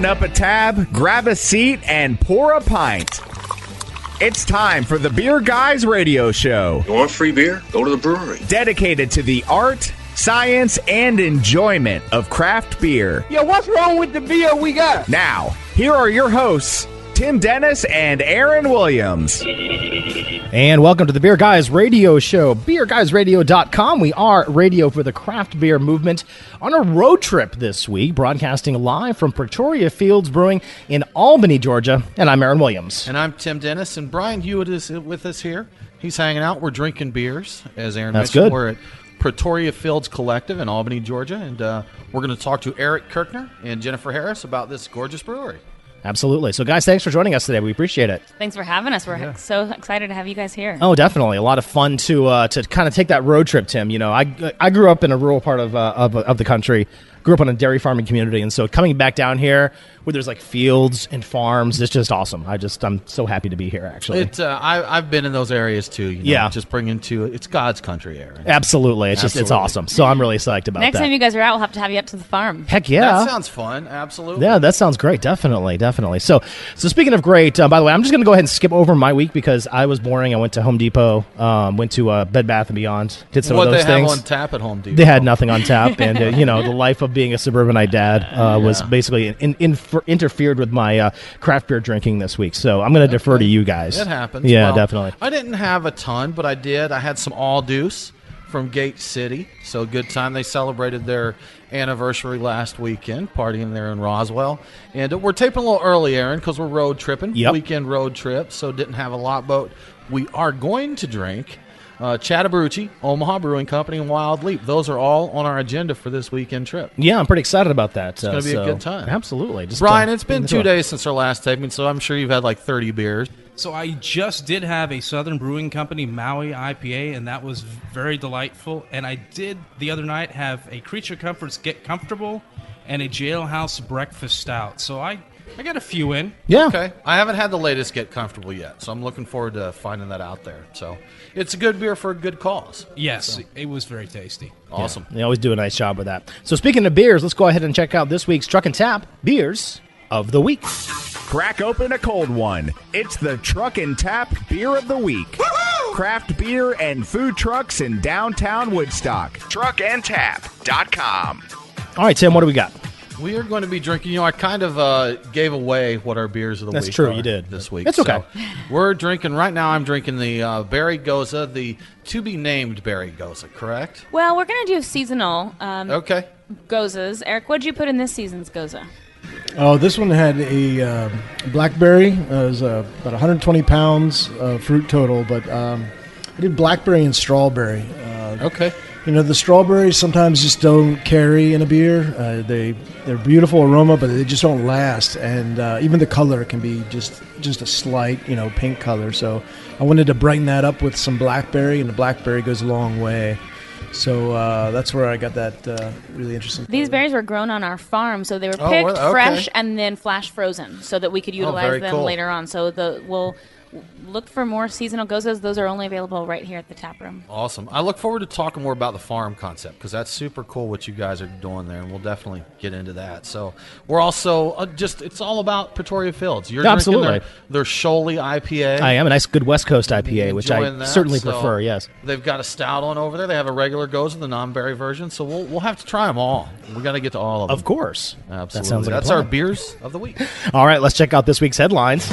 Open up a tab, grab a seat, and pour a pint. It's time for the Beer Guys Radio Show. You want free beer? Go to the brewery. Dedicated to the art, science, and enjoyment of craft beer. Yo, what's wrong with the beer we got? Now, here are your hosts, Tim Dennis and Aaron Williams. And welcome to the Beer Guys Radio Show, beerguysradio.com. We are radio for the craft beer movement on a road trip this week, broadcasting live from Pretoria Fields Brewing in Albany, Georgia. And I'm Aaron Williams. And I'm Tim Dennis. And Brian Hewitt is with us here. He's hanging out. We're drinking beers, as Aaron mentioned. Good. We're at Pretoria Fields Collective in Albany, Georgia. And we're going to talk to Eric Kirchner and Jennifer Harris about this gorgeous brewery. Absolutely. So, guys, thanks for joining us today. We appreciate it. Thanks for having us. We're so excited to have you guys here. Oh, definitely. A lot of fun to kind of take that road trip, Tim. You know, I grew up in a rural part of the country. Grew up in a dairy farming community, and so coming back down here where there's like fields and farms, it's just awesome. I'm so happy to be here. Actually, I've been in those areas too. You know, yeah, just bringing to it's God's country, Aaron. Absolutely, it's awesome. So I'm really psyched about Next that. time you guys are out, we'll have to have you up to the farm. Heck yeah, that sounds fun. Absolutely, yeah, that sounds great. Definitely. So speaking of great, by the way, I'm just going to go ahead and skip over my week because I was boring. I went to Home Depot, went to Bed Bath & Beyond, did some of those things. What they have on tap at Home Depot? They had nothing on tap, and you know, the life of being a suburbanite dad was basically interfered with my craft beer drinking this week. So I'm going to defer to you guys. It happens. Yeah, well, definitely. I didn't have a ton, but I did. I had some All Deuce from Gate City. So good time. They celebrated their anniversary last weekend, partying there in Roswell. And we're taping a little early, Aaron, because we're road tripping. Yep. Weekend road trip, so didn't have a lot. But we are going to drink Chattahoochee, Omaha Brewing Company, and Wild Leap. Those are all on our agenda for this weekend trip. Yeah, I'm pretty excited about that. It's going to be a good time. Absolutely. Brian, it's been 2 days since our last taping, so I'm sure you've had like 30 beers. So I just did have a Southern Brewing Company Maui IPA, and that was very delightful. And I did the other night have a Creature Comforts Get Comfortable and a Jailhouse Breakfast Stout. So I got a few in. Yeah. Okay. I haven't had the latest Get Comfortable yet, so I'm looking forward to finding that out there. So it's a good beer for a good cause. Yes, it was very tasty. Awesome. Yeah, they always do a nice job with that. So speaking of beers, let's go ahead and check out this week's Truck and Tap Beers of the Week. Crack open a cold one. It's the Truck and Tap Beer of the Week. Woo-hoo! Craft beer and food trucks in downtown Woodstock. Truckandtap.com. All right, Tim, what do we got? We are going to be drinking. You know, I kind of gave away what our beers of the week That's true, are you did. this week. It's okay. So we're drinking, right now I'm drinking the Berry Goza, the to-be-named Berry Goza, correct? Well, we're going to do seasonal Okay. Gozas. Eric, what did you put in this season's Goza? Oh, this one had a blackberry. It was about 120 pounds fruit total, but I did blackberry and strawberry. Okay. You know, the strawberries sometimes just don't carry in a beer. They're beautiful aroma, but they just don't last. And even the color can be just a slight, pink color. So I wanted to brighten that up with some blackberry, and the blackberry goes a long way. So that's where I got that really interesting. These berries were grown on our farm, so they were picked fresh and then flash frozen so that we could utilize them later on. So we'll look for more seasonal Gozas. Those are only available right here at the tap room. Awesome. I look forward to talking more about the farm concept because that's super cool what you guys are doing there, and we'll definitely get into that. So we're also it's all about Pretoria Fields. You're Absolutely. Their Sholey IPA. I am. A nice good West Coast IPA, which I certainly prefer, yes. They've got a stout on over there. They have a regular Goza, the non-berry version. So we'll have to try them all. We got to get to all of them. Of course. Absolutely. That sounds like that's our beers of the week. All right, let's check out this week's headlines.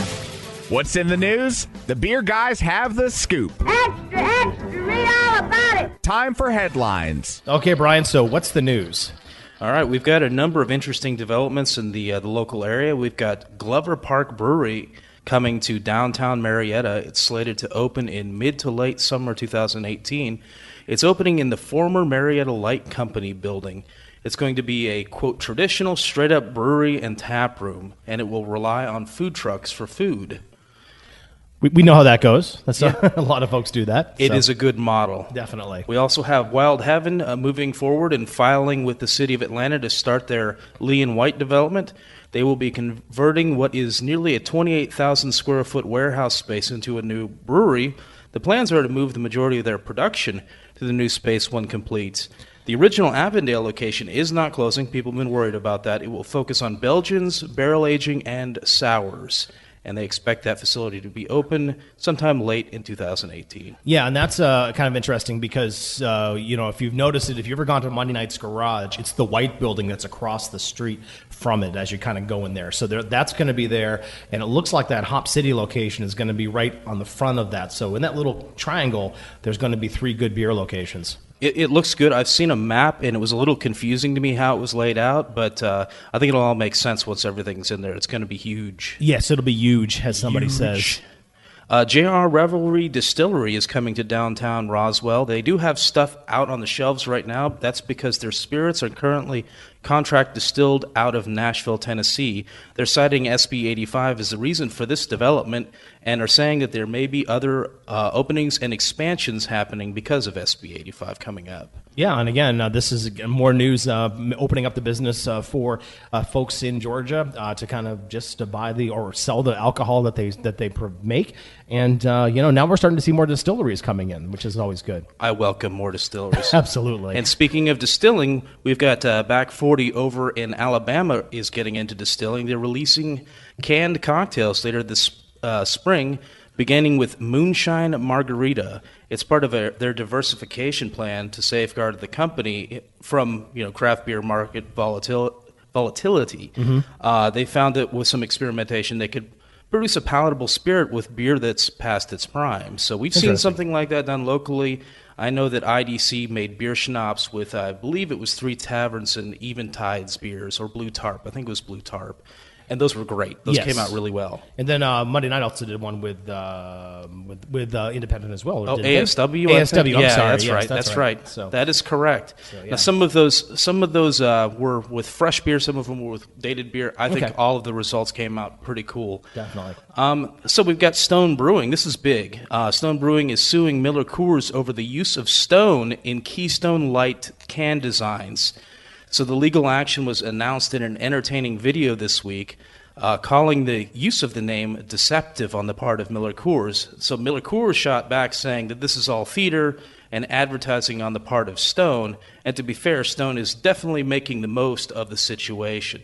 What's in the news? The Beer Guys have the scoop. Extra, extra, read all about it. Time for headlines. Okay, Brian, so what's the news? All right, we've got a number of interesting developments in the local area. We've got Glover Park Brewery coming to downtown Marietta. It's slated to open in mid to late summer 2018. It's opening in the former Marietta Light Company building. It's going to be a, quote, traditional straight-up brewery and tap room, and it will rely on food trucks for food. We know how that goes. That's a lot of folks do that. It is a good model. Definitely. We also have Wild Heaven moving forward and filing with the City of Atlanta to start their Lee and White development. They will be converting what is nearly a 28,000 square foot warehouse space into a new brewery. The plans are to move the majority of their production to the new space when complete. The original Avondale location is not closing. People have been worried about that. It will focus on Belgians, barrel aging, and sours. And they expect that facility to be open sometime late in 2018. Yeah, and that's kind of interesting because, if you've noticed it, if you've ever gone to Monday Night's Garage, it's the white building that's across the street from it as you kind of go in there. So that's going to be there, and it looks like that Hop City location is going to be right on the front of that. So in that little triangle, there's going to be 3 good beer locations. It looks good. I've seen a map, and it was a little confusing to me how it was laid out, but I think it'll all make sense once everything's in there. It's going to be huge. Yes, it'll be huge, as somebody says. JR Revelry Distillery is coming to downtown Roswell. They do have stuff out on the shelves right now. That's because their spirits are currently contract distilled out of Nashville, Tennessee. They're citing SB 85 as the reason for this development and are saying that there may be other openings and expansions happening because of SB 85 coming up. Yeah, and again, this is more news opening up the business for folks in Georgia to kind of just to buy or sell the alcohol that they make. And, now we're starting to see more distilleries coming in, which is always good. I welcome more distilleries. Absolutely. And speaking of distilling, we've got Back 40 over in Alabama is getting into distilling. They're releasing canned cocktails later this spring, beginning with Moonshine Margarita. It's part of their diversification plan to safeguard the company from craft beer market volatility. Mm-hmm. They found that with some experimentation, they could produce a palatable spirit with beer that's past its prime. So we've seen something like that done locally. I know that IDC made beer schnapps with, I believe it was 3 Taverns and Eventide's beers, or Blue Tarp. I think it was Blue Tarp. And those were great. Those came out really well. And then Monday night also did one with Independent as well. ASW. ASW. I'm sorry. That's yes, right. That's right. So, that is correct. So, yeah. Now some of those were with fresh beer. Some of them were with dated beer. I think all of the results came out pretty cool. Definitely. So we've got Stone Brewing. This is big. Stone Brewing is suing Miller Coors over the use of Stone in Keystone Light can designs. So the legal action was announced in an entertaining video this week, calling the use of the name deceptive on the part of Miller Coors. So Miller Coors shot back saying that this is all theater and advertising on the part of Stone. And to be fair, Stone is definitely making the most of the situation.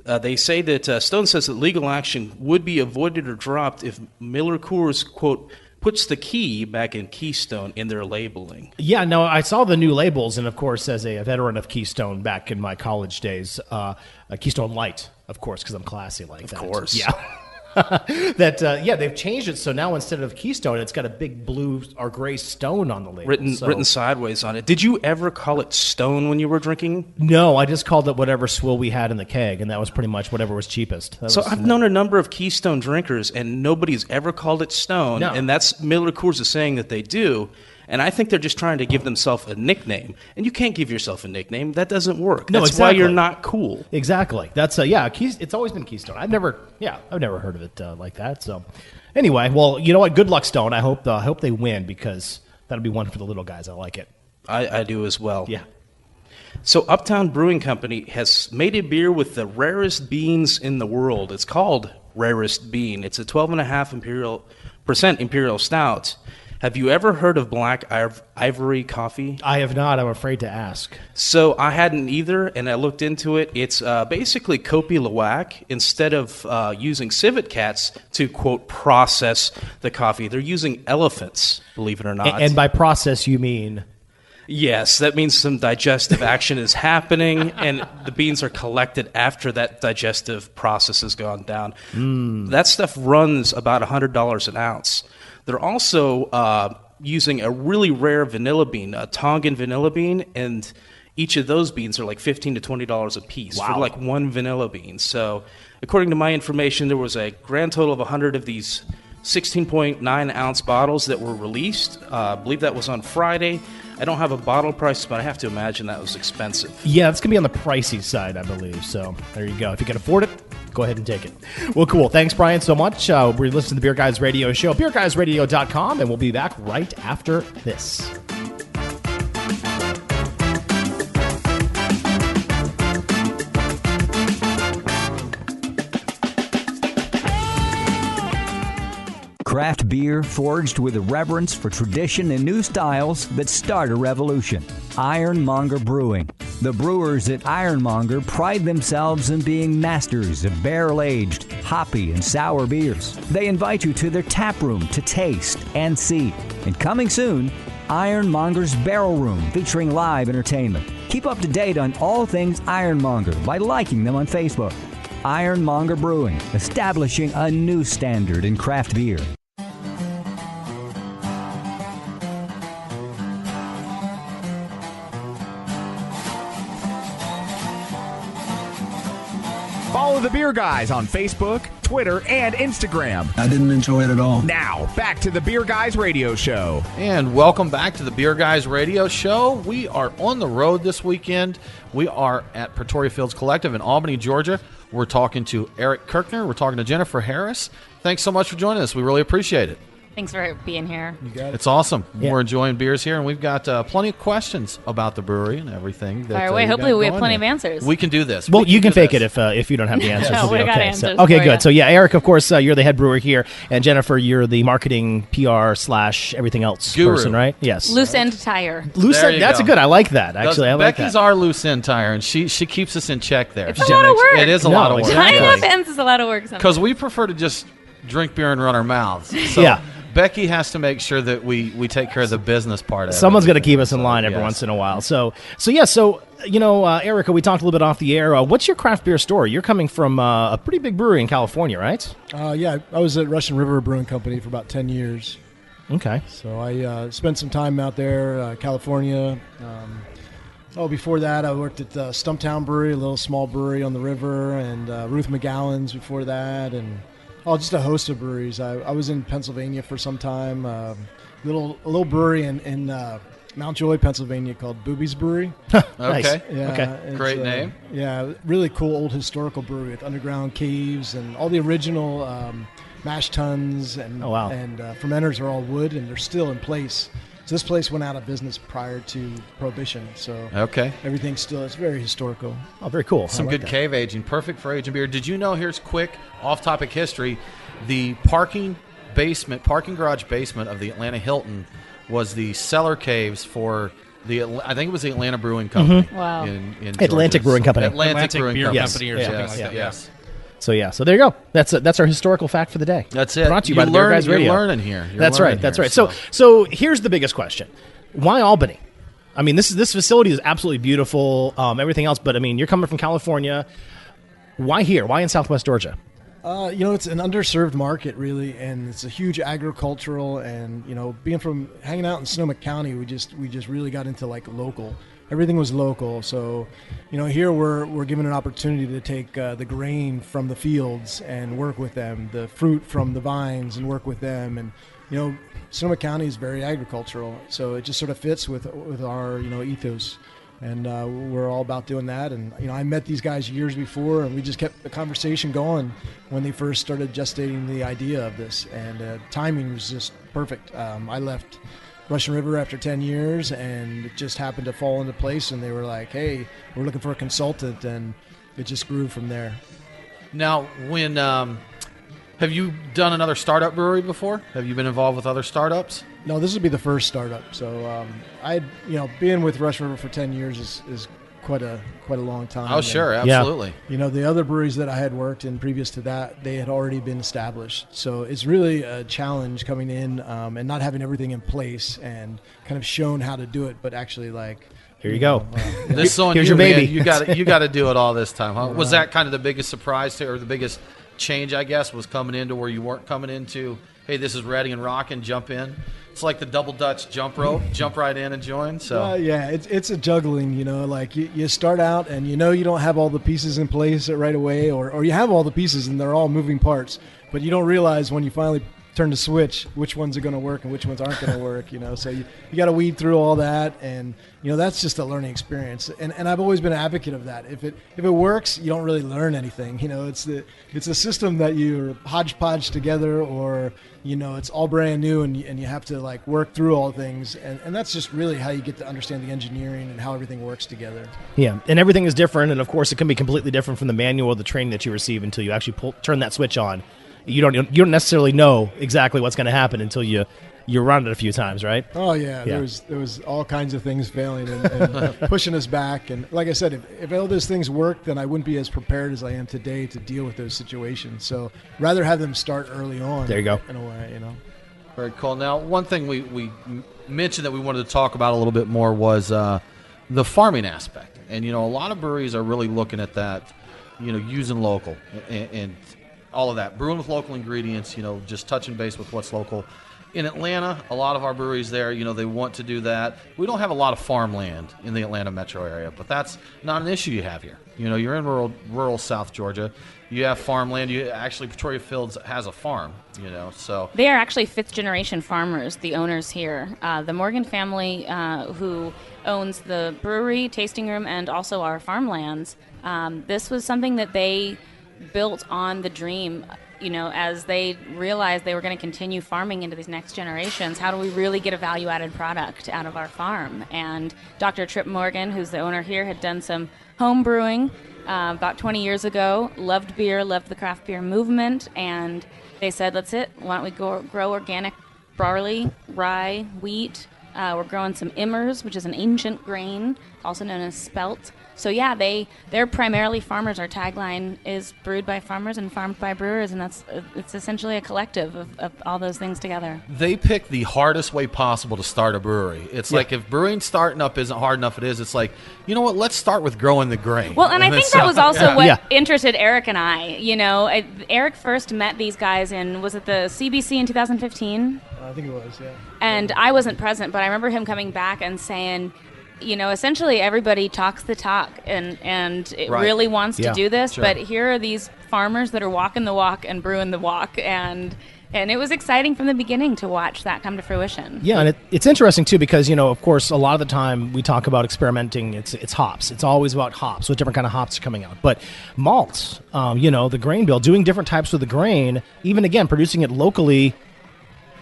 They say that Stone says that legal action would be avoided or dropped if Miller Coors, quote, puts the key back in Keystone in their labeling. Yeah, no, I saw the new labels, and of course, as a veteran of Keystone back in my college days, Keystone Light, of course, because I'm classy like that. Of course. Yeah. They've changed it, so now instead of Keystone, it's got a big blue or gray stone on the label. Written sideways on it. Did you ever call it Stone when you were drinking? No, I just called it whatever swill we had in the keg, and that was pretty much whatever was cheapest. I've known a number of Keystone drinkers, and nobody's ever called it Stone, and that's Miller Coors is saying that they do. And I think they're just trying to give themselves a nickname. And you can't give yourself a nickname. That doesn't work. No, That's exactly. why you're not cool. Exactly. That's it's always been Keystone. I've never heard of it like that. So anyway, well, you know what? Good luck, Stone. I hope they win because that'll be one for the little guys. I like it. I do as well. Yeah. So Uptown Brewing Company has made a beer with the rarest beans in the world. It's called Rarest Bean. It's a 12.5% Imperial Stout. Have you ever heard of Black Ivory coffee? I have not. I'm afraid to ask. So I hadn't either, and I looked into it. It's basically Kopi Luwak. Instead of using civet cats to, quote, process the coffee, they're using elephants, believe it or not. And by process, you mean? Yes, that means some digestive action is happening, and the beans are collected after that digestive process has gone down. That stuff runs about $100 an ounce. They're also using a really rare vanilla bean, a Tongan vanilla bean, and each of those beans are like $15 to $20 a piece for like one vanilla bean. So according to my information, there was a grand total of 100 of these 16.9-ounce bottles that were released. I believe that was on Friday. I don't have a bottle price, but I have to imagine that was expensive. Yeah, it's going to be on the pricey side, I believe. So there you go. If you can afford it, go ahead and take it. Well, cool. Thanks, Brian, so much. We're listening to the Beer Guys Radio Show, beerguysradio.com, and we'll be back right after this. Craft beer forged with a reverence for tradition and new styles that start a revolution. Ironmonger Brewing. The brewers at Ironmonger pride themselves in being masters of barrel-aged, hoppy, and sour beers. They invite you to their tap room to taste and see. And coming soon, Ironmonger's Barrel Room, featuring live entertainment. Keep up to date on all things Ironmonger by liking them on Facebook. Ironmonger Brewing, establishing a new standard in craft beer. Follow the Beer Guys on Facebook, Twitter, and Instagram. I didn't enjoy it at all. Now, back to the Beer Guys Radio Show. And welcome back to the Beer Guys Radio Show. We are on the road this weekend. We are at Pretoria Fields Collective in Albany, Georgia. We're talking to Eric Kirchner. We're talking to Jennifer Harris. Thanks so much for joining us. We really appreciate it. Thanks for being here. You got it. It's awesome. Yeah. We're enjoying beers here, and we've got plenty of questions about the brewery and everything. Fire away. Hopefully we have plenty of answers. We can do this. Well, you can fake it if you don't have the answers. No, we got answers. Okay, good. You. So yeah, Eric, of course, you're the head brewer here, and Jennifer, you're the marketing, PR / everything else Guru. person, right? Yes. Loose end tire. Loose There end. you That's go. a good. I like that. Actually, I like Becky's that. our loose end tire, and she keeps us in check there. It's a lot of work. It is a lot of work. Tying up ends is a lot of work sometimes. Because we prefer to just drink beer and run our mouths. So Yeah. Becky has to make sure that we take care of the business part of it. Someone's going to keep us in line every Yes. once in a while. So Erica, we talked a little bit off the air. What's your craft beer story? You're coming from a pretty big brewery in California, right? Yeah, I was at Russian River Brewing Company for about 10 years. Okay. So I spent some time out there, California. Before that, I worked at Stumptown Brewery, a little small brewery on the river, and Ruth McGowan's before that, and just a host of breweries. I was in Pennsylvania for some time, a little brewery in Mount Joy, Pennsylvania called Booby's Brewery. Nice. Okay. Yeah, Okay. Great name. Yeah, really cool old historical brewery with underground caves and all the original mash tuns and Oh, wow. and fermenters are all wood and they're still in place. So this place went out of business prior to Prohibition. So Okay. everything's still, it's very historical. Oh, very cool. Some I like good that. cave aging. Perfect for aging beer. Did you know, here's quick off-topic history, the parking garage basement of the Atlanta Hilton was the cellar caves for I think it was the Atlanta Brewing Company. Wow. In Atlantic Georgia. Brewing Company. Atlantic Brewing Beer Company. Company or something like that. Yes. So there you go. That's our historical fact for the day. That's it. Brought to you by the Beer Guys Radio. You're learning here. That's right. So here's the biggest question: why Albany? I mean, this facility is absolutely beautiful. Everything else, but I mean, you're coming from California. Why here? Why in Southwest Georgia? It's an underserved market, really, and it's a huge agricultural. And hanging out in Sonoma County, we just really got into like local. Everything was local, so here we're given an opportunity to take the grain from the fields and work with them, the fruit from the vines and work with them, and Sonoma County is very agricultural, so it just sort of fits with our ethos, and we're all about doing that. And I met these guys years before, and we just kept the conversation going when they first started gestating the idea of this, and timing was just perfect. I left Russian River after 10 years, and it just happened to fall into place, and they were like, hey, we're looking for a consultant, and it just grew from there. Now, have you done another startup brewery before? Have you been involved with other startups? No, this would be the first startup. So being with Russian River for 10 years is quite a long time. Oh, sure, absolutely. The other breweries that I had worked in previous to that, they had already been established. So it's really a challenge coming in and not having everything in place and kind of shown how to do it, but actually here you go. This is on Here's you, your baby. Man. You got to do it all this time, huh? Was that kind of the biggest surprise or the biggest change, I guess, was coming into where you weren't coming into, hey, this is ready and rocking, jump in? It's like the double Dutch jump rope, jump right in and join. So it's a juggling, you start out and you don't have all the pieces in place right away, or you have all the pieces and they're all moving parts, but you don't realize when you finally turn the switch which ones are going to work and which ones aren't going to work. So you got to weed through all that, and that's just a learning experience. And I've always been an advocate of that. If it works, you don't really learn anything. It's a system that you're hodgepodge together, or it's all brand new, and you have to work through all things, and that's just really how you get to understand the engineering and how everything works together. Yeah, and everything is different, and of course it can be completely different from the manual or the training that you receive until you actually turn that switch on. you don't necessarily know exactly what's going to happen until you run it a few times, right? Oh yeah. There was all kinds of things failing and pushing us back. And like I said, if all those things worked, then I wouldn't be as prepared as I am today to deal with those situations. So rather have them start early on. There you go. In a way, Very cool. Now, one thing we mentioned that we wanted to talk about a little bit more was the farming aspect. And, a lot of breweries are really looking at that, using local and all of that. Brewing with local ingredients, just touching base with what's local. In Atlanta, a lot of our breweries there, they want to do that. We don't have a lot of farmland in the Atlanta metro area, but that's not an issue you have here. You're in rural South Georgia. You have farmland. Pretoria Fields has a farm, so. They are actually fifth-generation farmers, the owners here. The Morgan family, who owns the brewery, tasting room, and also our farmlands, this was something that they built on the dream, as they realized they were going to continue farming into these next generations. How do we really get a value-added product out of our farm? And Dr. Tripp Morgan, who's the owner here, had done some home brewing about 20 years ago, loved beer, loved the craft beer movement, and they said, that's it. Why don't we grow organic barley, rye, wheat. We're growing some Immers, which is an ancient grain, also known as spelt. So yeah, they're primarily farmers. Our tagline is brewed by farmers and farmed by brewers, and it's essentially a collective of all those things together. They pick the hardest way possible to start a brewery. It's like if brewing starting up isn't hard enough, let's what? Let's start with growing the grain. Well, and I think that was also what interested Eric and I. Eric first met these guys was it the CBC in 2015? I think it was, yeah. And I wasn't present, but I remember him coming back and saying, essentially everybody talks the talk and it really wants to do this, but here are these farmers that are walking the walk and brewing the walk, and it was exciting from the beginning to watch that come to fruition. Yeah, and it's interesting too because, of course, a lot of the time we talk about experimenting, it's hops. It's always about hops, what different kind of hops are coming out. But malts, the grain bill, doing different types of the grain, even again, producing it locally,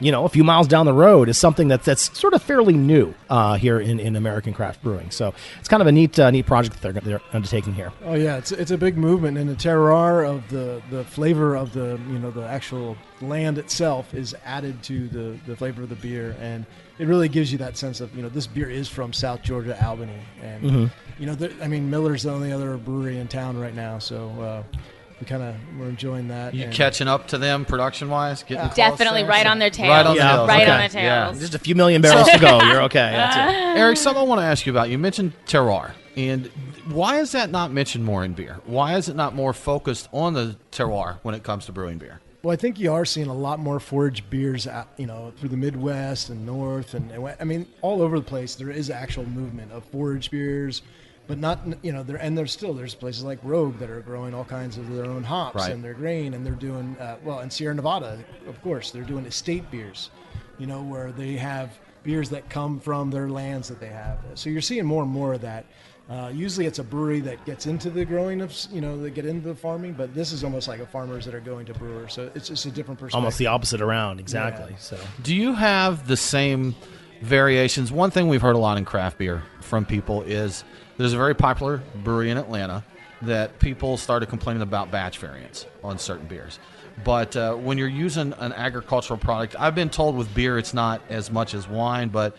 a few miles down the road is something that's sort of fairly new here in American craft brewing. So it's kind of a neat project that they're undertaking here. Oh yeah, it's a big movement, and the terroir of the flavor of the the actual land itself is added to the flavor of the beer, and it really gives you that sense of this beer is from South Georgia, Albany, and Miller's the only other brewery in town right now, so. We're enjoying that. You catching up to them production-wise? Definitely right on their tails. Right on the tails. Right on their tails. Yeah. Just a few million barrels to go. You're okay. That's it. Eric, something I want to ask you about. You mentioned terroir. And why is that not mentioned more in beer? Why is it not more focused on the terroir when it comes to brewing beer? Well, I think you are seeing a lot more forage beers, through the Midwest and North. And all over the place, there is actual movement of forage beers. But not, there's places like Rogue that are growing all kinds of their own hops and their grain, and they're doing, in Sierra Nevada, of course, they're doing estate beers, where they have beers that come from their lands that they have. So you're seeing more and more of that. Usually it's a brewery that gets into the growing of, they get into the farming, but this is almost like a farmers that are going to brewers. So it's just a different perspective. Almost the opposite around, exactly. Yeah. So, do you have the same variations? One thing we've heard a lot in craft beer from people is there's a very popular brewery in Atlanta that people started complaining about batch variants on certain beers. But when you're using an agricultural product, I've been told with beer it's not as much as wine, but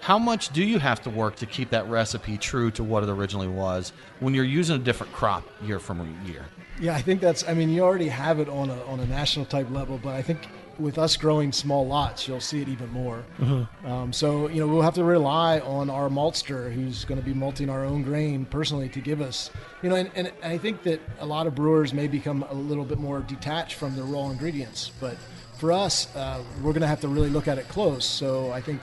how much do you have to work to keep that recipe true to what it originally was when you're using a different crop year from year? Yeah, I think you already have it on a national type level, but I think with us growing small lots, you'll see it even more. Mm-hmm. So, we'll have to rely on our maltster who's going to be malting our own grain personally to give us, and I think that a lot of brewers may become a little bit more detached from the raw ingredients, but for us, we're going to have to really look at it close. So I think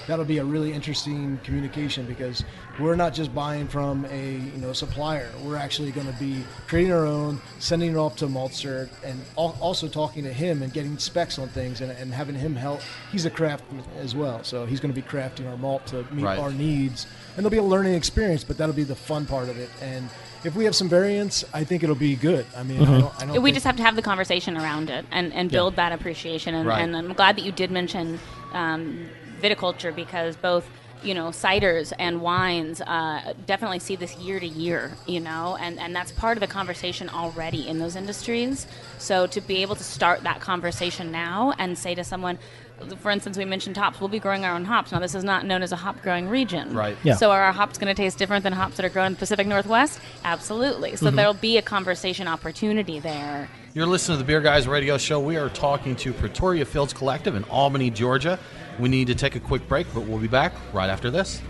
that'll be a really interesting communication because we're not just buying from a supplier. We're actually going to be creating our own, sending it off to maltster, and also talking to him and getting specs on things and having him help. He's a craftsman as well, so he's going to be crafting our malt to meet our needs. And it'll be a learning experience, but that'll be the fun part of it. And if we have some variants, I think it'll be good. I don't we just have to have the conversation around it and build that appreciation. And I'm glad that you did mention viticulture because both ciders and wines definitely see this year to year, and that's part of the conversation already in those industries. So to be able to start that conversation now and say to someone, for instance, we mentioned hops. We'll be growing our own hops. Now, this is not known as a hop growing region. Right. Yeah. So are our hops going to taste different than hops that are grown in the Pacific Northwest? Absolutely. So there'll be a conversation opportunity there. You're listening to the Beer Guys Radio Show. We are talking to Pretoria Fields Collective in Albany, Georgia. We need to take a quick break, but we'll be back right after this.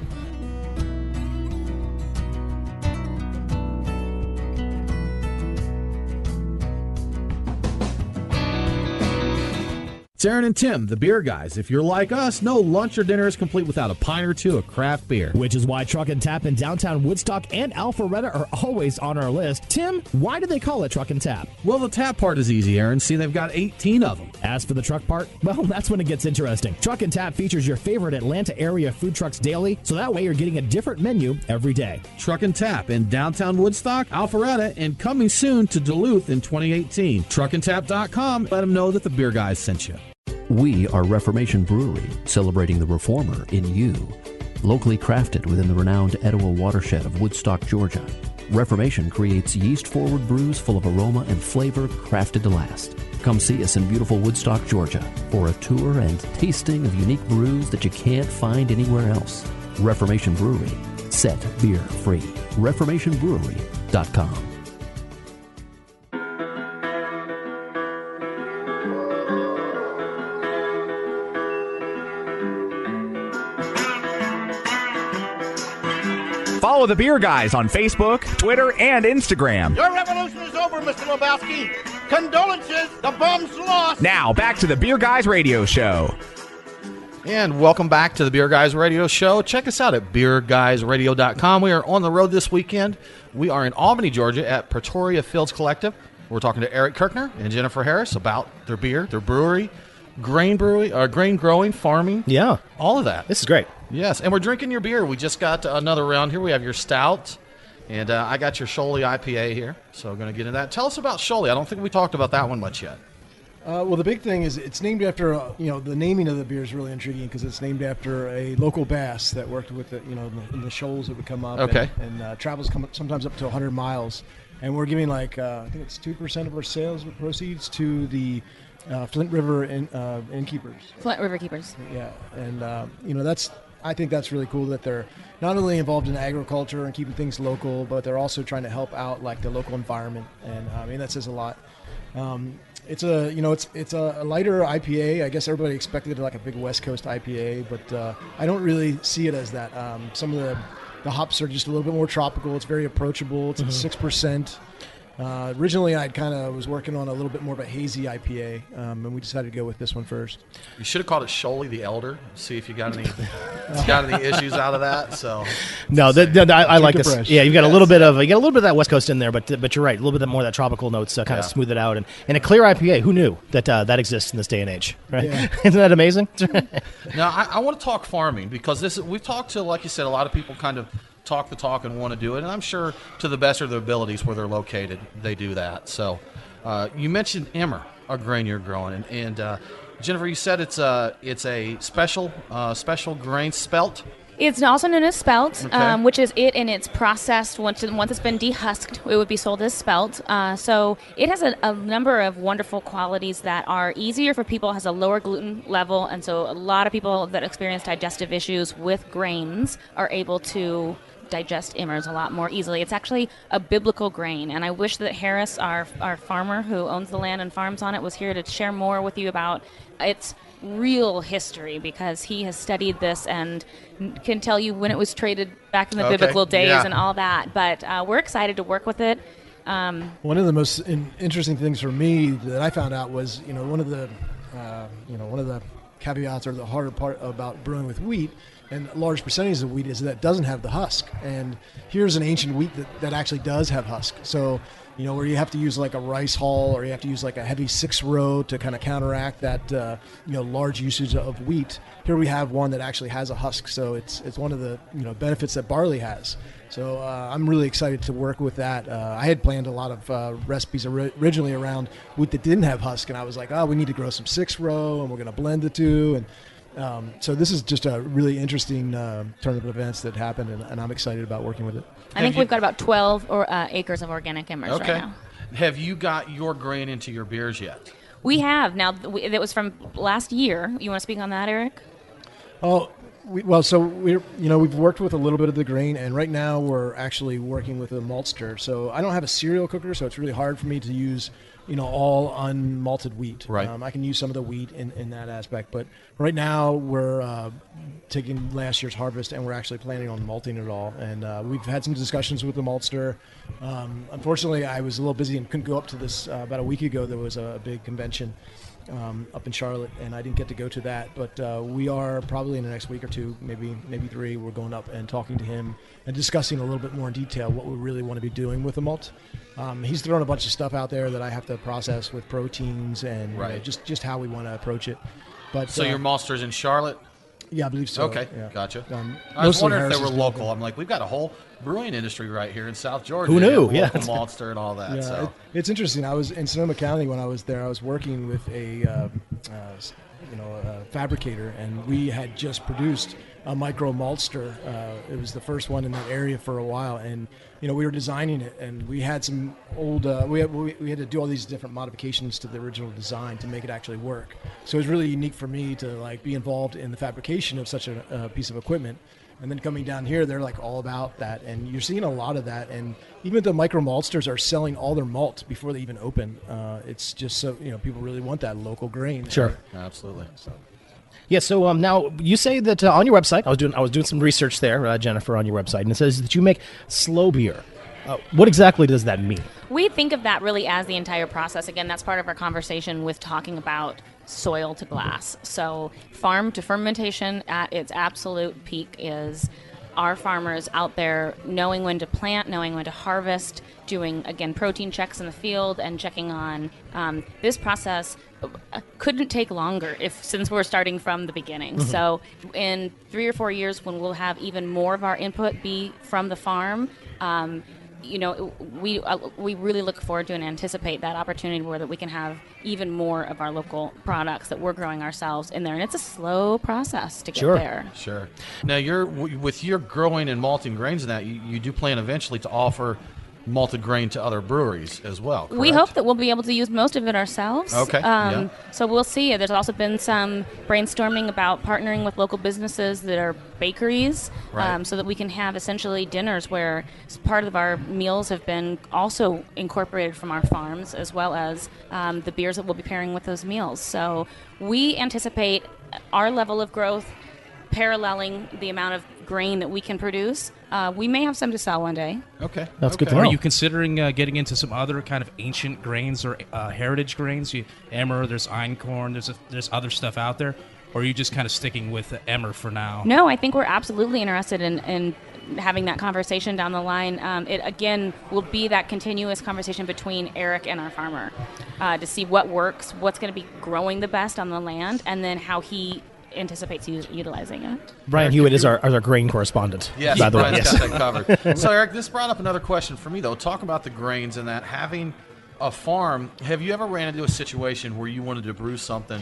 It's Aaron and Tim, the Beer Guys. If you're like us, no lunch or dinner is complete without a pint or two of craft beer. Which is why Truck and Tap in downtown Woodstock and Alpharetta are always on our list. Tim, why do they call it Truck and Tap? Well, the tap part is easy, Aaron. See, they've got 18 of them. As for the truck part, well, that's when it gets interesting. Truck and Tap features your favorite Atlanta area food trucks daily, so that way you're getting a different menu every day. Truck and Tap in downtown Woodstock, Alpharetta, and coming soon to Duluth in 2018. Truckandtap.com. Let them know that the Beer Guys sent you. We are Reformation Brewery, celebrating the reformer in you. Locally crafted within the renowned Etowah watershed of Woodstock, Georgia, Reformation creates yeast-forward brews full of aroma and flavor crafted to last. Come see us in beautiful Woodstock, Georgia, for a tour and tasting of unique brews that you can't find anywhere else. Reformation Brewery, set beer free. ReformationBrewery.com. Follow the Beer Guys on Facebook, Twitter, and Instagram. Your revolution is over, Mr. Lebowski. Condolences, the bum's lost. Now, back to the Beer Guys Radio Show. And welcome back to the Beer Guys Radio Show. Check us out at beerguysradio.com. We are on the road this weekend. We are in Albany, Georgia at Pretoria Fields Collective. We're talking to Eric Kirchner and Jennifer Harris about their beer, their brewery, grain growing, farming. Yeah. All of that. This is great. Yes, and we're drinking your beer. We just got another round here. We have your stout, and I got your Sholey IPA here, so we're going to get into that. Tell us about Sholey. I don't think we talked about that one much yet. Well, the big thing is it's named after, the naming of the beer is really intriguing because it's named after a local bass that worked with the, in the shoals that would come up. Okay. And travels sometimes up to 100 miles. And we're giving I think it's 2% of our sales proceeds to the Flint River innkeepers. Flint River Keepers. Yeah. And, I think that's really cool that they're not only involved in agriculture and keeping things local, but they're also trying to help out the local environment. And that says a lot. It's a lighter IPA. I guess everybody expected a big West Coast IPA, but I don't really see it as that. Some of the hops are just a little bit more tropical. It's very approachable. It's at 6%. Originally, I was working on a little bit more of a hazy IPA, and we decided to go with this one first. You should have called it Sholey the Elder. See if you got any issues out of that. So no, I like this. Fresh. Yeah, you've got a little bit of that West Coast in there, but you're right, a little bit more of that tropical notes kind of smooth it out, and a clear IPA. Who knew that exists in this day and age? Right? Yeah. Isn't that amazing? Now I want to talk farming because we've talked to, like you said, a lot of people kind of talk the talk and want to do it, and I'm sure to the best of their abilities where they're located, they do that. So you mentioned Emmer, a grain you're growing, and Jennifer, you said it's a special grain spelt. It's also known as spelt, Okay. which is it, and it's processed. Once it's been dehusked, it would be sold as spelt. So it has a number of wonderful qualities that are easier for people. It has a lower gluten level, and so a lot of people that experience digestive issues with grains are able to digest Emmers a lot more easily. It's actually a biblical grain, and I wish that Harris, our farmer who owns the land and farms on it, was here to share more with you about its real history, because he has studied this and can tell you when it was traded back in the biblical days and all that. But we're excited to work with it. One of the most interesting things for me that I found out was, one of the caveats or the harder part about brewing with wheat, and large percentages of wheat, is that it doesn't have the husk. And here's an ancient wheat that actually does have husk. So, where you have to use a rice hull, or you have to use a heavy 6-row to kind of counteract that, large usage of wheat. Here we have one that actually has a husk. So it's one of the, benefits that barley has. So I'm really excited to work with that. I had planned a lot of recipes originally around wheat that didn't have husk, and I was like, we need to grow some 6-row, and we're going to blend the two. And So this is just a really interesting turn of events that happened, and I'm excited about working with it. I think we've got about 12 acres of organic emers right now. Have you got your grain into your beers yet? We have. Now, that was from last year. You want to speak on that, Eric? Oh, we've worked with a little bit of the grain, and right now we're actually working with a maltster. So I don't have a cereal cooker, so it's really hard for me to use, all unmalted wheat. Right. I can use some of the wheat in that aspect, but right now we're taking last year's harvest, and we're actually planning on malting it all. And we've had some discussions with the maltster. Unfortunately, I was a little busy and couldn't go up to this. About a week ago, there was a big convention up in Charlotte, and I didn't get to go to that. But we are probably in the next week or two, maybe 3, we're going up and talking to him and discussing a little bit more in detail what we really want to be doing with the malt. He's thrown a bunch of stuff out there that I have to process with proteins and just how we want to approach it. But so your maltster's in Charlotte? Yeah, I believe so. Okay, yeah. Gotcha. I was wondering if they were local. I'm like, we've got a whole brewing industry right here in South Georgia. Who knew? Yeah, maltster and all that. Yeah, so it's interesting. I was in Sonoma County when I was there. I was working with a fabricator, and we had just produced a micro maltster. It was the first one in that area for a while, and we were designing it, and we had some old. We had to do all these different modifications to the original design to make it actually work. So it was really unique for me to be involved in the fabrication of such a piece of equipment. And then coming down here, they're all about that, and you're seeing a lot of that. And even the micro maltsters are selling all their malt before they even open. It's just so people really want that local grain. Sure, absolutely. So. Yeah. So now you say that on your website, I was doing some research there, Jennifer, on your website, and it says that you make slow beer. What exactly does that mean? We think of that really as the entire process. Again, that's part of our conversation with talking about soil to glass. So farm to fermentation at its absolute peak is our farmers out there knowing when to plant, knowing when to harvest, doing, again, protein checks in the field and checking on this process couldn't take longer since we're starting from the beginning. Mm-hmm. So in 3 or 4 years, when we'll have even more of our input be from the farm, we really look forward to and anticipate that opportunity where that we can have even more of our local products that we're growing ourselves in there. And it's a slow process to get there. Sure. Now, with your growing and malting grains and that, you do plan eventually to offer malted grain to other breweries as well, correct? We hope that we'll be able to use most of it ourselves. Okay. So we'll see. There's also been some brainstorming about partnering with local businesses that are bakeries, so that we can have essentially dinners where part of our meals have been also incorporated from our farms, as well as the beers that we'll be pairing with those meals. So we anticipate our level of growth paralleling the amount of grain that we can produce. We may have some to sell one day. Okay. That's good to know. Are you considering getting into some other kind of ancient grains or heritage grains? Emmer, there's einkorn, there's other stuff out there? Or are you just kind of sticking with Emmer for now? No, I think we're absolutely interested in having that conversation down the line. It, again, will be that continuous conversation between Eric and our farmer to see what works, what's going to be growing the best on the land, and then how he anticipates utilizing it. Brian Hewitt is our grain correspondent. Yes, by the way. Brian's got that covered. So, Eric, this brought up another question for me, though. Talk about the grains and that. Having a farm, have you ever ran into a situation where you wanted to brew something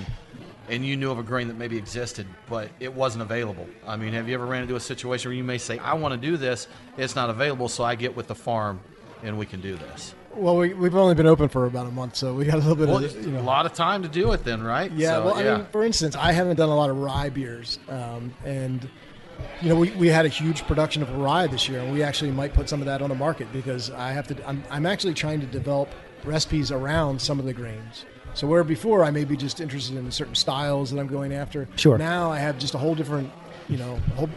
and you knew of a grain that maybe existed, but it wasn't available? I mean, have you ever ran into a situation where you may say, I want to do this, it's not available, so I get with the farm and we can do this? Well, we've only been open for about a month, so we got a little bit of a lot of time to do it then, right? Yeah. So, I mean, for instance, I haven't done a lot of rye beers, and we had a huge production of rye this year, and we actually might put some of that on the market because I'm actually trying to develop recipes around some of the grains. So where before I may be just interested in certain styles that I'm going after, now I have just a whole different,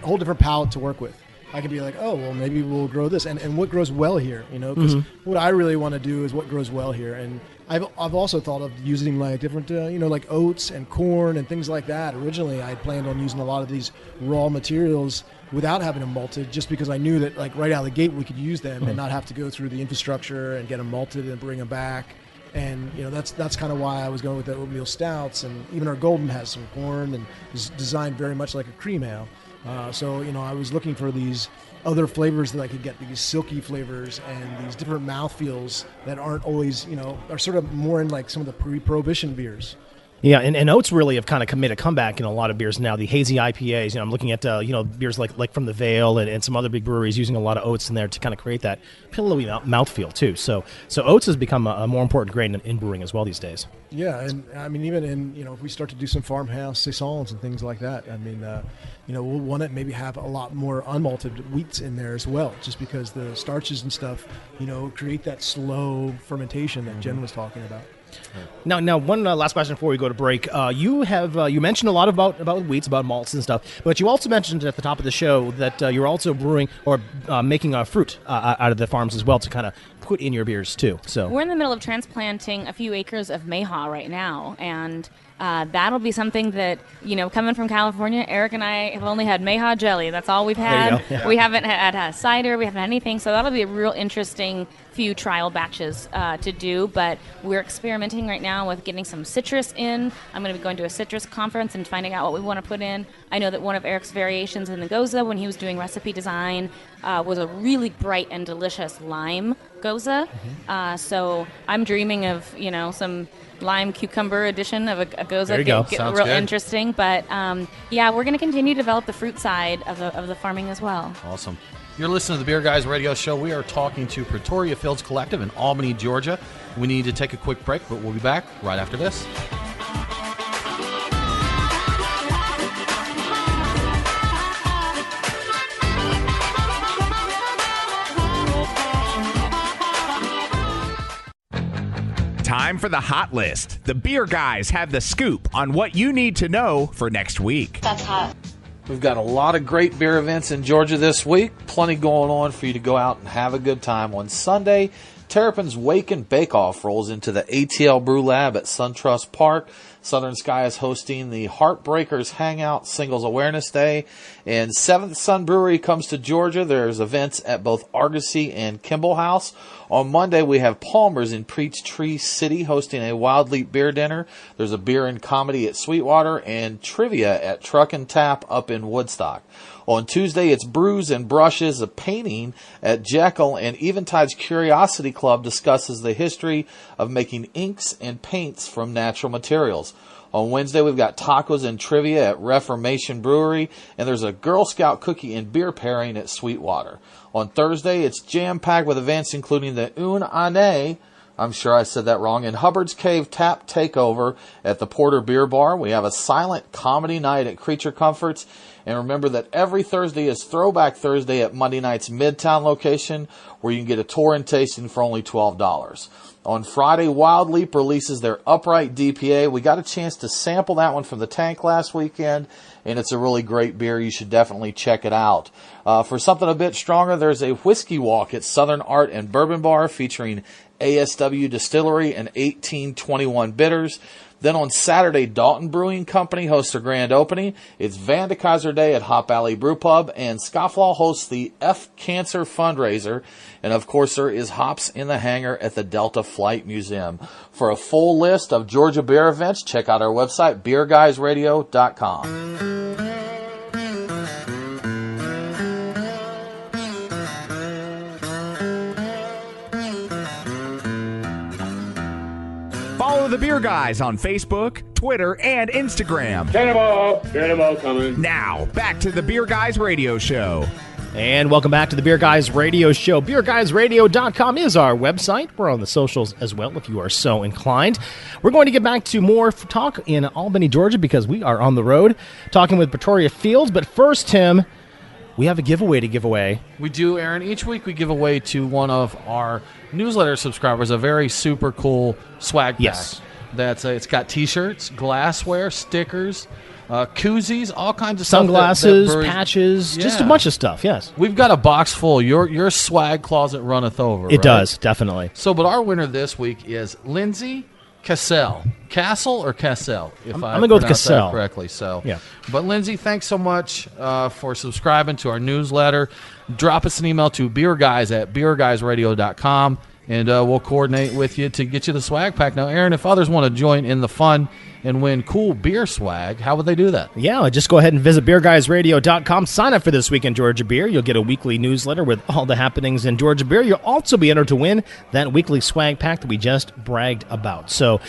whole different palette to work with. I can be like, oh, well, maybe we'll grow this. And what grows well here, because what I really want to do is what grows well here. And I've also thought of using different, like oats and corn and things like that. Originally, I planned on using a lot of these raw materials without having them malted, just because I knew that right out of the gate we could use them and not have to go through the infrastructure and get them malted and bring them back. And that's kind of why I was going with the oatmeal stouts. And even our golden has some corn and is designed very much like a cream ale. So I was looking for these other flavors that I could get, these silky flavors and these different mouthfeels that aren't always, are sort of more in like some of the pre-prohibition beers. Yeah, and oats really have kind of made a comeback in a lot of beers now. The hazy IPAs, I'm looking at beers like from the Vale and some other big breweries using a lot of oats in there to kind of create that pillowy mouthfeel too. So oats has become a more important grain in brewing as well these days. Yeah, and I mean, even in, if we start to do some farmhouse saisons and things like that, I mean, we'll want to maybe have a lot more unmalted wheats in there as well, just because the starches and stuff, create that slow fermentation that Jen was talking about. Now, one last question before we go to break. You mentioned a lot about wheats, about malts and stuff, but you also mentioned at the top of the show that you're also brewing or making fruit out of the farms as well to kind of put in your beers too. So we're in the middle of transplanting a few acres of mayhaw right now, and that'll be something that, coming from California, Eric and I have only had mayhaw jelly. That's all we've had. Yeah. We haven't had cider. We haven't had anything. So that'll be a real interesting few trial batches to do. But we're experimenting right now with getting some citrus in. I'm going to be going to a citrus conference and finding out what we want to put in. I know that one of Eric's variations in the Goza when he was doing recipe design was a really bright and delicious lime Goza. Mm-hmm. So I'm dreaming of, some lime cucumber edition of a Goza. There you go. Get real interesting. But we're going to continue to develop the fruit side of the farming as well. Awesome. You're listening to the Beer Guys Radio Show. We are talking to Pretoria Fields Collective in Albany, Georgia. We need to take a quick break, but we'll be back right after this. Time for the hot list. The Beer Guys have the scoop on what you need to know for next week. That's hot. We've got a lot of great beer events in Georgia this week. Plenty going on for you to go out and have a good time. On Sunday, Terrapin's Wake and Bake Off rolls into the ATL Brew Lab at SunTrust Park. Southern Sky is hosting the Heartbreakers Hangout Singles Awareness Day. And 7th Sun Brewery comes to Georgia. There's events at both Argosy and Kimball House. On Monday, we have Palmer's in Peachtree City hosting a Wild Leap beer dinner. There's a beer and comedy at Sweetwater and trivia at Truck and Tap up in Woodstock. On Tuesday, it's Brews and Brushes, a painting at Jekyll, and Eventide's Curiosity Club discusses the history of making inks and paints from natural materials. On Wednesday, we've got tacos and trivia at Reformation Brewery, and there's a Girl Scout cookie and beer pairing at Sweetwater. On Thursday, it's jam-packed with events including the Un Ane, I'm sure I said that wrong, and Hubbard's Cave Tap Takeover at the Porter Beer Bar. We have a silent comedy night at Creature Comforts. And remember that every Thursday is Throwback Thursday at Monday night's Midtown location, where you can get a tour and tasting for only $12. On Friday, Wild Leap releases their Upright DPA. We got a chance to sample that one from the tank last weekend, and it's a really great beer. You should definitely check it out. For something a bit stronger, there's a whiskey walk at Southern Art and Bourbon Bar featuring ASW Distillery and 1821 bitters. Then on Saturday, Dalton Brewing Company hosts their grand opening. It's Van de Kaiser Day at Hop Alley Brew Pub, and Scofflaw hosts the F Cancer fundraiser. And of course, there is Hops in the Hangar at the Delta Flight Museum. For a full list of Georgia beer events, check out our website, beerguysradio.com. Follow the Beer Guys on Facebook, Twitter, and Instagram. Cannonball coming. Now, back to the Beer Guys Radio Show. And welcome back to the Beer Guys Radio Show. BeerGuysRadio.com is our website. We're on the socials as well if you are so inclined. We're going to get back to more talk in Albany, Georgia, because we are on the road talking with Pretoria Fields. But first, Tim, we have a giveaway to give away. We do, Aaron. Each week we give away to one of our newsletter subscribers a very super cool swag pack. Yes. It's got T-shirts, glassware, stickers, koozies, all kinds of sunglasses, stuff. patches, just a bunch of stuff, yes. We've got a box full. Your swag closet runneth over, It does, definitely. So, but our winner this week is Lindsay Cassell. Castle or Cassell? I'm going to go with Cassell. Correctly, so. Yeah. But Lindsay, thanks so much for subscribing to our newsletter. Drop us an email to beerguys@beerguysradio.com, and we'll coordinate with you to get you the swag pack. Now, Aaron, if others want to join in the fun and win cool beer swag, how would they do that? Yeah, just go ahead and visit beerguysradio.com. Sign up for This Week in Georgia Beer. You'll get a weekly newsletter with all the happenings in Georgia beer. You'll also be entered to win that weekly swag pack that we just bragged about. So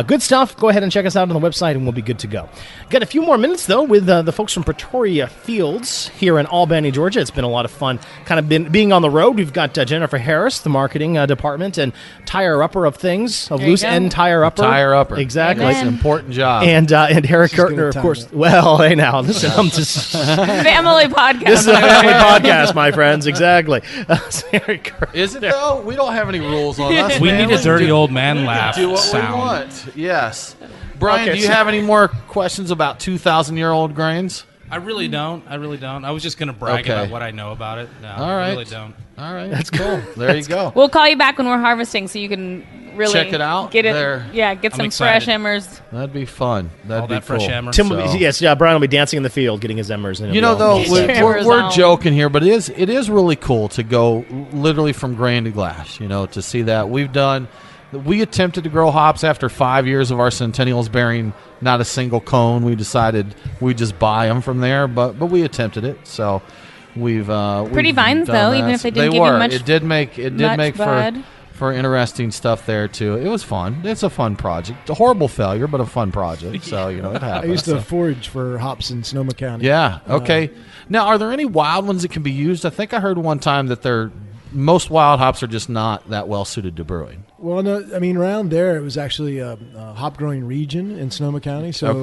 good stuff. Go ahead and check us out on the website, and we'll be good to go. Got a few more minutes, though, with the folks from Pretoria Fields here in Albany, Georgia. It's been a lot of fun kind of being on the road. We've got Jennifer Harris, the marketing department, and tire-upper of things, a loose-end tire-upper. Tire-upper. Exactly. That's an important job. And Eric Kirchner, of course. Well, hey, now, listen, I'm just... Family podcast. This is a family podcast, my friends. Exactly. Is it, though? We don't have any rules on us. We need a dirty old man laugh do what sound. we want. Yes. Brian, Okay, do you have any more questions about 2,000-year-old grains? I really don't. I was just going to brag about what I know about it. No, All right. I really don't. All right. That's cool. There you go. We'll call you back when we're harvesting so you can really check it out. Get it. There. Yeah, get I'm some excited. fresh emmers. That'd be fun. That'd All be that fresh cool. hammer. Tim, Brian will be dancing in the field getting his emmers. And You know, though, Hammers we're on. joking here, but it is really cool to go literally from grain to glass, to see that. We attempted to grow hops after 5 years of our centennials bearing not a single cone. We decided we'd just buy them from there, but we attempted it. So we've Pretty we've vines, done though, that. even if they didn't give were. you much. It did make bud. for interesting stuff there too. It was fun. It's a fun project. A horrible failure, but a fun project. So it happens. I used to forage for hops in Sonoma County. Yeah. Okay. Now, are there any wild ones that can be used? I think I heard one time that most wild hops are just not that well suited to brewing. Well, no, I mean, around there, it was actually a hop growing region in Sonoma County. So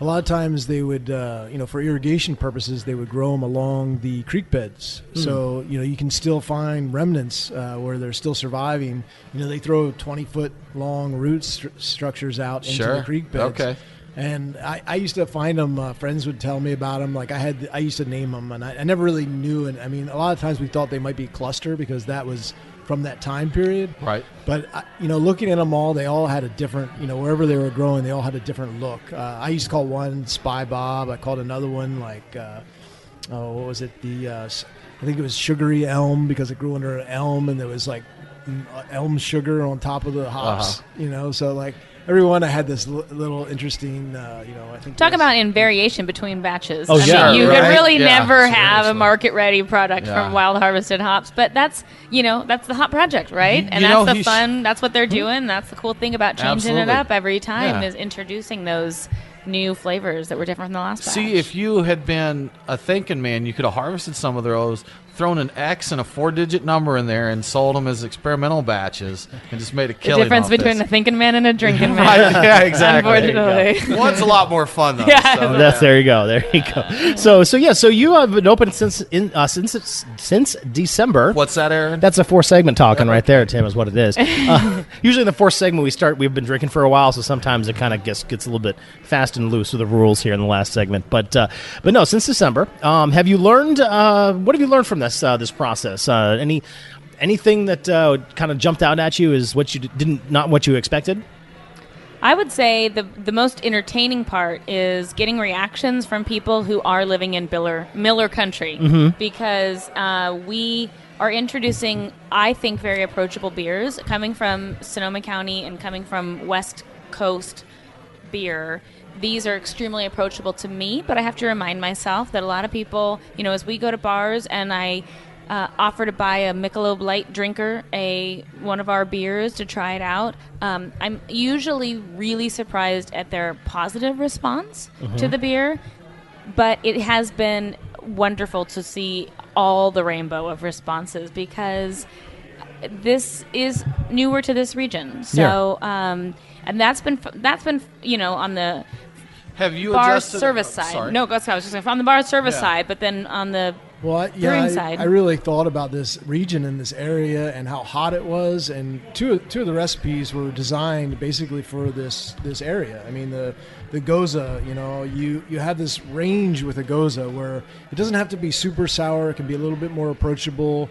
a lot of times they would, for irrigation purposes, they would grow them along the creek beds. So, you can still find remnants where they're still surviving. They throw 20-foot long root structures out into the creek beds. Okay. And I used to find them. Friends would tell me about them. Like I used to name them, and I never really knew. And I mean, a lot of times we thought they might be cluster because that was from that time period. Right. But looking at them all, they all had a different. Wherever they were growing, they all had a different look. I used to call one Spy Bob. I called another one what was it? I think it was Sugary Elm because it grew under an elm, and there was like elm sugar on top of the hops. So like. Everyone, I had this little interesting, I think. Talk about in variation between batches. Oh, yeah. You right? could really Yeah, never have seriously. a market-ready product from wild harvested hops. But that's the hop project, right? And that's the fun. That's what they're doing. That's the cool thing about changing it up every time is introducing those new flavors that were different from the last batch. See, if you had been a thinking man, you could have harvested some of those, thrown an X and a 4-digit number in there, and sold them as experimental batches, and just made a killing. The difference off between this. a thinking man and a drinking man. Right, yeah, exactly. Unfortunately. One's a lot more fun though. Yeah. There you go. So you have been open since December. What's that, Aaron? That's a 4-segment talking right there, Tim, is what it is. Usually in the 4th segment we've been drinking for a while, so sometimes it kind of gets a little bit fast and loose with the rules here in the last segment. But no, since December, have you learned? What have you learned from this process? Anything that kind of jumped out at you is what you not what you expected? I would say the most entertaining part is getting reactions from people who are living in Miller country because we are introducing, I think, very approachable beers coming from Sonoma County and coming from West Coast beer. These are extremely approachable to me, but I have to remind myself that a lot of people, as we go to bars and I offer to buy a Michelob Light drinker one of our beers to try it out, I'm usually really surprised at their positive response to the beer, but it has been wonderful to see all the rainbow of responses because this is newer to this region. So, and that's been on the bar service side. Sorry. No, that's what I was just saying. On the bar service side, but then on the brewing side. I really thought about this region and this area and how hot it was, and two of the recipes were designed basically for this area. I mean, the Goza, you have this range with a Goza where it doesn't have to be super sour. It can be a little bit more approachable.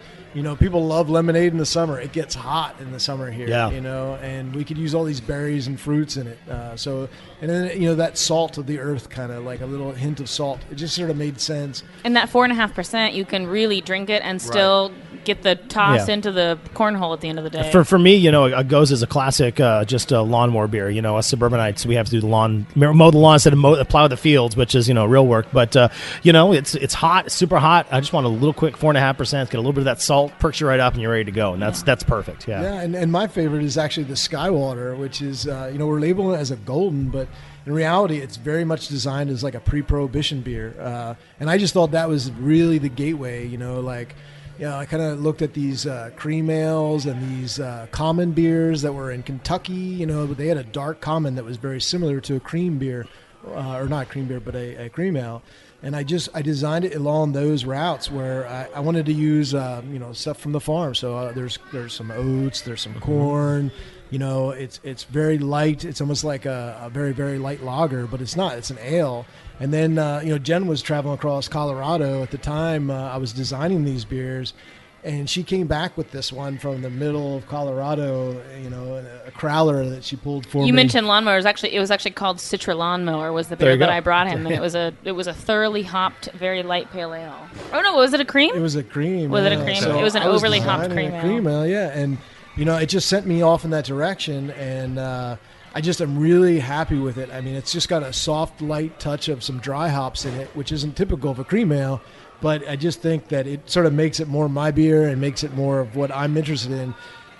People love lemonade in the summer. It gets hot in the summer here, and we could use all these berries and fruits in it. And then, that salt of the earth, kind of like a little hint of salt. It just sort of made sense. And that 4.5%, you can really drink it and still get the toss into the cornhole at the end of the day. For me, a Goes is a classic, just a lawnmower beer. Us suburbanites, we have to do the lawn, mow the lawn instead of plow the fields, which is real work. But it's hot, it's super hot. I just want a little quick 4.5%. Get a little bit of that salt, perks you right up, and you're ready to go. And that's perfect. Yeah. Yeah, and my favorite is actually the Skywater, which is we're labeling it as a golden, but in reality, it's very much designed as like a pre-prohibition beer. And I just thought that was really the gateway, I kind of looked at these cream ales and these common beers that were in Kentucky, but they had a dark common that was very similar to a cream beer, or not cream beer, but a cream ale. And I designed it along those routes where I wanted to use, stuff from the farm. So there's some oats, there's some corn. It's very light. It's almost like a very, very light lager, but it's not. It's an ale. And then, Jen was traveling across Colorado at the time I was designing these beers, and she came back with this one from the middle of Colorado, a crowler that she pulled for me. You mentioned lawnmowers. Actually, it was actually called Citra Lawnmower was the beer that I brought him, and it was a thoroughly hopped, very light pale ale. Oh, no, was it a cream? It was a cream. Was it a cream? So it was an overly hopped cream ale. Cream ale, yeah. And, it just sent me off in that direction, and I just am really happy with it. I mean, it's just got a soft, light touch of some dry hops in it, which isn't typical of a cream ale, but I just think that it sort of makes it more my beer and makes it more of what I'm interested in.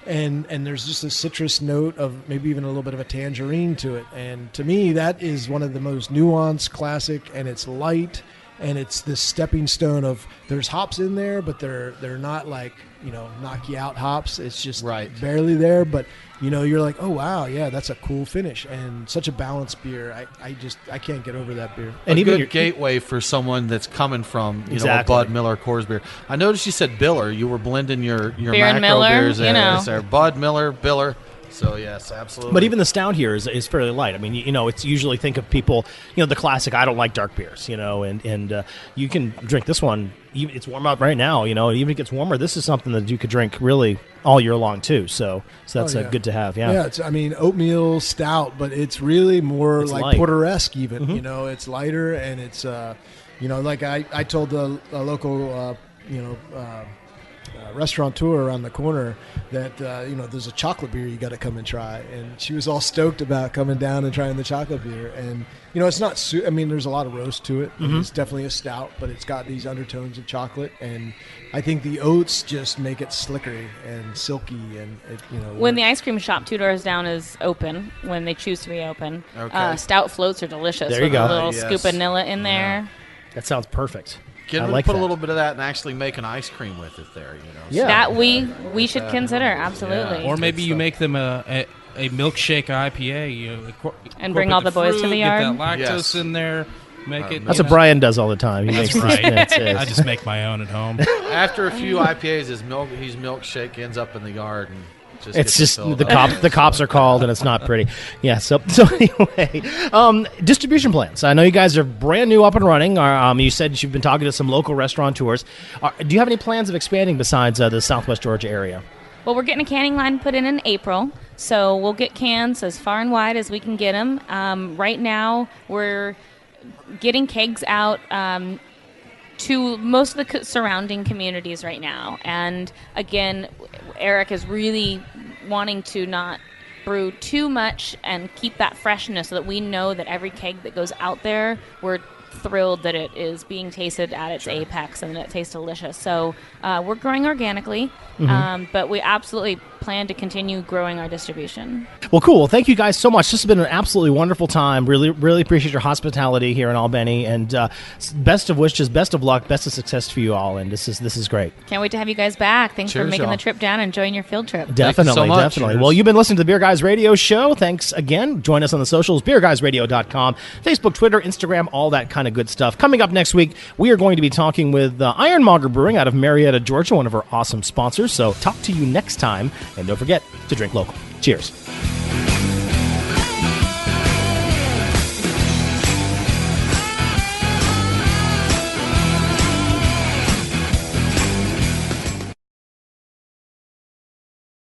And there's just a citrus note of maybe even a little bit of a tangerine to it. And to me, that is one of the most nuanced, classic, and it's light, and it's this stepping stone of there's hops in there, but they're not like, knock you out hops. It's just barely there, but you're like, oh wow, yeah, that's a cool finish and such a balanced beer. I can't get over that beer. And even good gateway for someone that's coming from a Bud Miller Coors beer. I noticed you said Biller. You were blending your Beer macro and Miller, beers there. Bud Miller, Biller. So yes, absolutely. But even the stout here is fairly light. I mean, it's usually think of people, the classic. I don't like dark beers, and you can drink this one. It's warm out right now, even if it gets warmer. This is something that you could drink really all year long too. So that's good to have. Yeah, yeah. It's oatmeal stout, but it's really more it's like light. Porter-esque even. Mm-hmm. It's lighter and it's like I told the local restaurateur around the corner that there's a chocolate beer you got to come and try, and she was all stoked about coming down and trying the chocolate beer. And it's not there's a lot of roast to it. Mm-hmm. It's definitely a stout, but it's got these undertones of chocolate, and I think the oats just make it slickery and silky. And when the ice cream shop 2 doors down is open, when they choose to be open, stout floats are delicious. There you go. A little scoop of vanilla in there. That sounds perfect. Put a little bit of that and actually make an ice cream with it there, Yeah, that we should consider, absolutely. Yeah. Or maybe you make them a milkshake IPA, and bring all the boys to the yard. Get that lactose in there. Make it. That's what Brian does all the time. He makes right. I just make my own at home. After a few IPAs, his milkshake ends up in the yard and. It's just the cops are called, and it's not pretty. Yeah. So anyway, distribution plans. I know you guys are brand new, up and running. You said you've been talking to some local restaurateurs. Do you have any plans of expanding besides the Southwest Georgia area? Well, we're getting a canning line put in April, so we'll get cans as far and wide as we can get them. Right now, we're getting kegs out to most of the surrounding communities right now. And again, Eric is really wanting to not brew too much and keep that freshness so that we know that every keg that goes out there, we're thrilled that it is being tasted at its apex and that it tastes delicious. So we're growing organically, but we absolutely plan to continue growing our distribution. Well, cool. Well, thank you guys so much. This has been an absolutely wonderful time. Really, really appreciate your hospitality here in Albany, and best of wishes, best of luck, best of success for you all. And this is great. Can't wait to have you guys back. Thanks for making the trip down and enjoying your field trip. Definitely, definitely. Well, you've been listening to the Beer Guys Radio Show. Thanks again. Join us on the socials, beerguysradio.com, Facebook, Twitter, Instagram, all that kind of good stuff. Coming up next week, we are going to be talking with Ironmonger Brewing out of Marietta, Georgia, one of our awesome sponsors. So talk to you next time, and don't forget to drink local. Cheers.